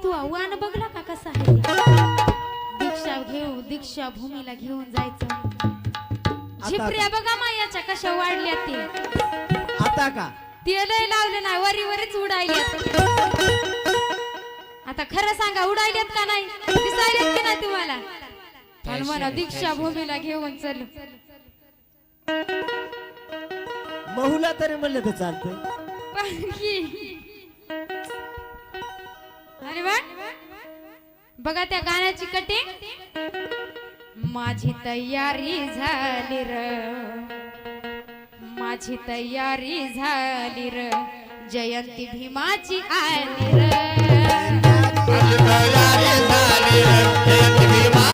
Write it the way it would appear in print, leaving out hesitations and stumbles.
तू आव्हान बघला का कसा आहे दीक्षा घेऊ दीक्षा भूमीला घेऊन जायचं झिपऱ्या बघा मायाच्या कशा वाढल्या ते आता का तेलही लावले नाही वरीवरच उडायल्यात आता खरं सांगा उडायल्यात का नाही दिसायलेत की नाही तुम्हाला आणि मला दीक्षा भूमीला घेऊन चल बहुला तरी म्हणलं तर चालतंय अरे वा बघा त्या गाण्याची कटिंग माझी तयारी झाली र माझी तयारी झाली र जयंती भीमाची आली र माझी तयारी झाली रे